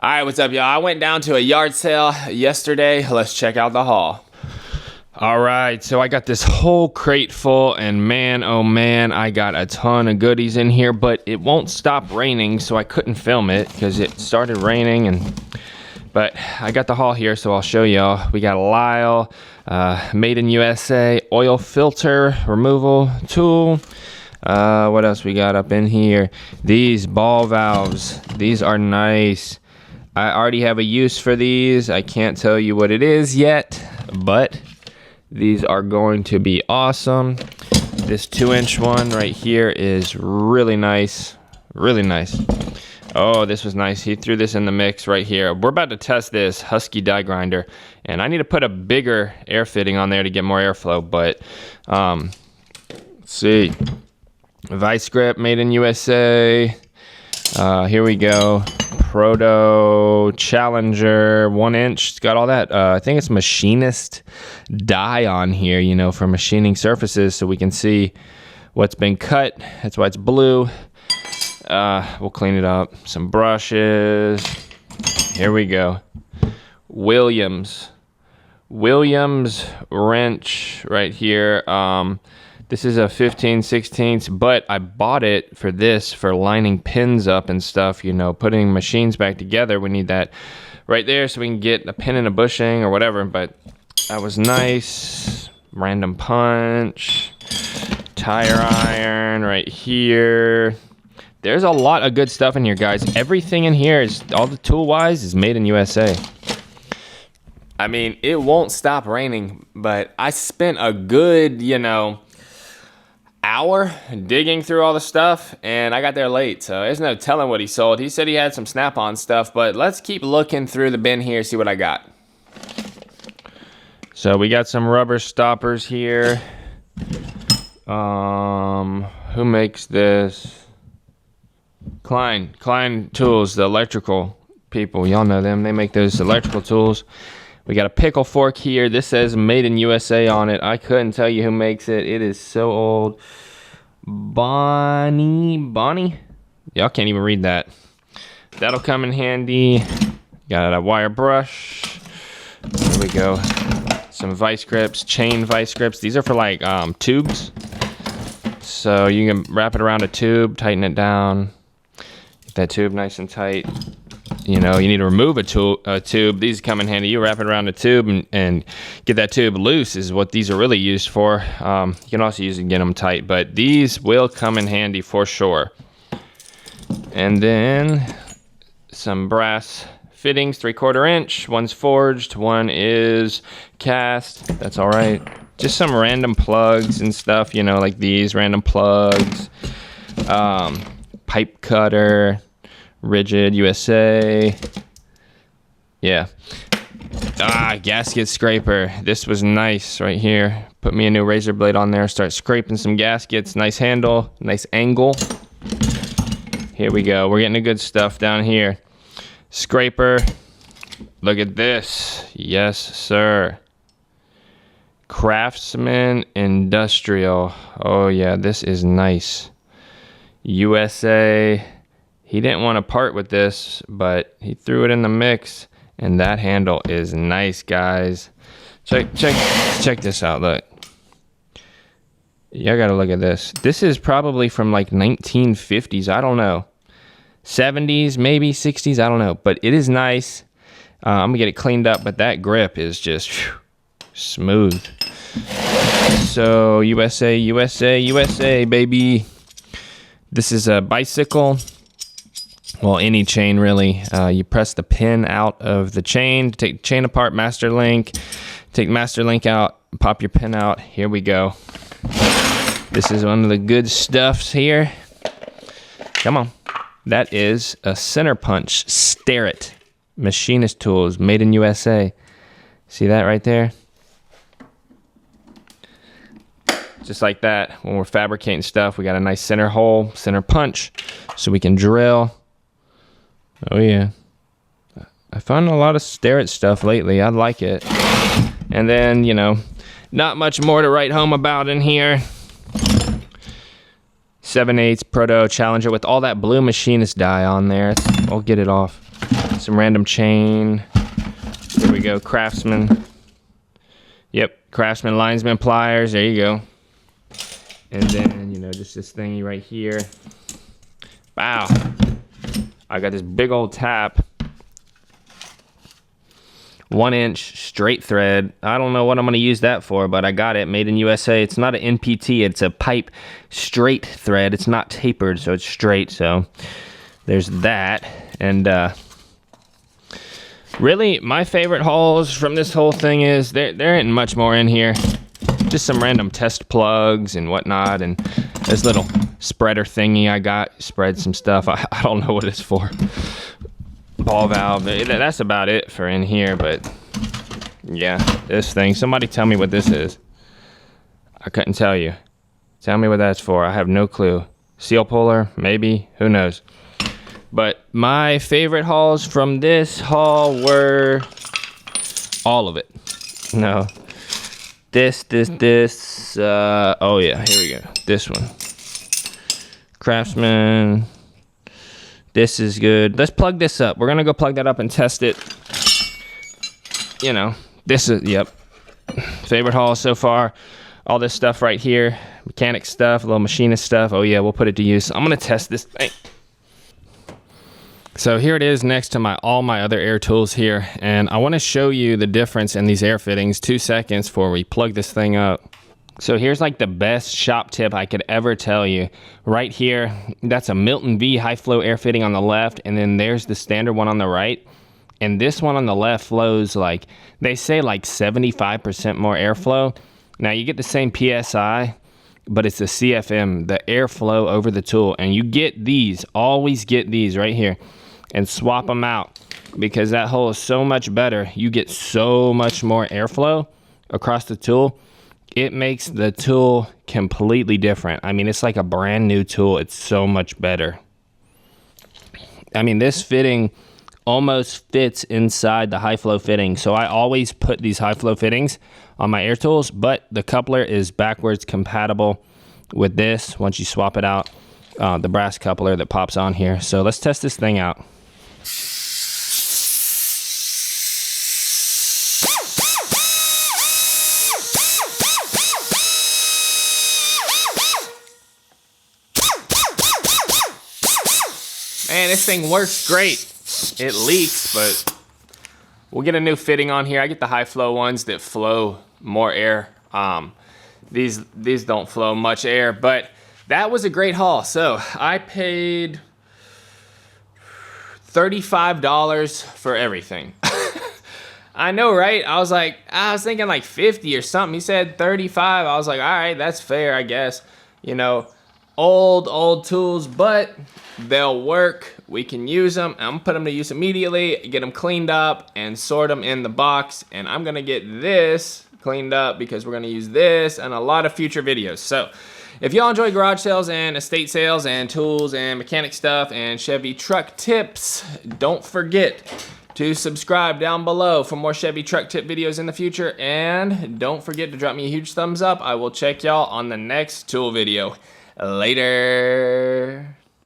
All right, what's up, y'all? I went down to a yard sale yesterday. Let's check out the haul. All right, so I got this whole crate full, and man, oh man, I got a ton of goodies in here, but it won't stop raining, so I couldn't film it because it started raining. But I got the haul here, so I'll show y'all. We got a Lyle, made in USA, oil filter removal tool. What else we got up in here? These ball valves. These are nice. I already have a use for these. I can't tell you what it is yet, but these are going to be awesome. This 2-inch one right here is really nice. Really nice. Oh, this was nice. He threw this in the mix right here. We're about to test this Husky die grinder, and I need to put a bigger air fitting on there to get more airflow, but let's see. Vice grip, made in USA. Here we go. Proto Challenger 1-inch. It's got all that. I think it's machinist die on here, you know, for machining surfaces, so we can see what's been cut. That's why it's blue. We'll clean it up. Some brushes. Here we go. Williams wrench right here. This is a 15/16, but I bought it for this, for lining pins up and stuff, you know, putting machines back together. We need that right there so we can get a pin in a bushing or whatever, but that was nice. Random punch, tire iron right here. There's a lot of good stuff in here, guys. Everything in here, is all the tool-wise, is made in USA. I mean, it won't stop raining, but I spent a good, you know, hour digging through all the stuff, and I got there late, so there's no telling what he sold. He said he had some Snap-on stuff, but let's keep looking through the bin here, see what I got. So we got some rubber stoppers here. Who makes this? Klein Tools, the electrical people. Y'all know them. They make those electrical tools. We got a pickle fork here. This says made in USA on it. I couldn't tell you who makes it. It is so old. Bonnie? Y'all can't even read that. That'll come in handy. Got a wire brush. There we go. Some vice grips, chain vice grips. These are for like tubes. So you can wrap it around a tube, tighten it down. Get that tube nice and tight. You know, you need to remove a tube. These come in handy. You wrap it around a tube and get that tube loose is what these are really used for. You can also use it to get them tight, but these will come in handy for sure. And then some brass fittings, 3/4 inch. One's forged, one is cast. That's all right. Just some random plugs and stuff, you know, like these random plugs. Pipe cutter. Rigid USA. Yeah. Gasket scraper. This was nice right here. Put me a new razor blade on there. Start scraping some gaskets. Nice handle. Nice angle. Here we go. We're getting the good stuff down here. Scraper. Look at this. Yes, sir. Craftsman Industrial. Oh, yeah. This is nice. USA. He didn't want to part with this, but he threw it in the mix, and that handle is nice, guys. Check this out. Look, y'all gotta look at this. This is probably from like 1950s. I don't know, 70s, maybe 60s. I don't know, but it is nice. I'm gonna get it cleaned up, but that grip is just smooth. So USA, baby. This is a bicycle. Well, any chain really. You press the pin out of the chain, take the chain apart, master link, take master link out, pop your pin out. Here we go. This is one of the good stuffs here. Come on. That is a center punch Starrett machinist tools, made in USA. See that right there? Just like that, when we're fabricating stuff, we got a nice center hole, center punch, so we can drill. Oh yeah. I found a lot of Starrett stuff lately. I like it. And then, you know, not much more to write home about in here. 7/8 Proto Challenger with all that blue machinist die on there. I'll get it off. some random chain. Here we go, Craftsman. Yep, Craftsman linesman pliers, there you go. And then, you know, just this thingy right here. Wow. I got this big old tap. 1-inch straight thread. I don't know what I'm gonna use that for, but I got it, made in USA. It's not an NPT, it's a pipe straight thread. It's not tapered, so it's straight, so there's that. And really, my favorite hauls from this whole thing is, there ain't much more in here. Just some random test plugs and whatnot, and this little spreader thingy I got, spread some stuff. I don't know what it's for. Ball valve, that's about it for in here, but yeah, this thing, somebody tell me what this is. I couldn't tell you. Tell me what that's for, I have no clue. Seal puller, maybe, who knows. But my favorite hauls from this haul were all of it. No, this, oh yeah, here we go, this one. Craftsman. This is good. Let's plug this up. We're gonna go plug that up and test it. You know, this is, yep. Favorite haul so far. All this stuff right here. Mechanic stuff, a little machinist stuff. Oh yeah, we'll put it to use. I'm gonna test this thing. So here it is next to all my other air tools here. And I wanna show you the difference in these air fittings. 2 seconds before we plug this thing up. So here's like the best shop tip I could ever tell you. Right here, that's a Milton V high flow air fitting on the left, and then there's the standard one on the right. And this one on the left flows like, they say like 75% more airflow. Now you get the same PSI, but it's a CFM, the airflow over the tool. And you get these, always get these right here, and swap them out, because that hole is so much better. You get so much more airflow across the tool. It makes the tool completely different. I mean, it's like a brand new tool. It's so much better. I mean, this fitting almost fits inside the high flow fitting. So I always put these high flow fittings on my air tools, but the coupler is backwards compatible with this once you swap it out, the brass coupler that pops on here. So let's test this thing out. Man, this thing works great. It leaks, but we'll get a new fitting on here. I get the high flow ones that flow more air. These don't flow much air, but that was a great haul. So I paid $35 for everything. I know, right? I was thinking like 50 or something. He said 35. I was like, all right, that's fair, I guess. You know, old tools, but they'll work. We can use them. I'm gonna put them to use immediately, get them cleaned up and sort them in the box. And I'm gonna get this cleaned up because we're gonna use this in a lot of future videos. So if y'all enjoy garage sales and estate sales and tools and mechanic stuff and Chevy truck tips, don't forget to subscribe down below for more Chevy truck tip videos in the future. And don't forget to drop me a huge thumbs up. I will check y'all on the next tool video. Later.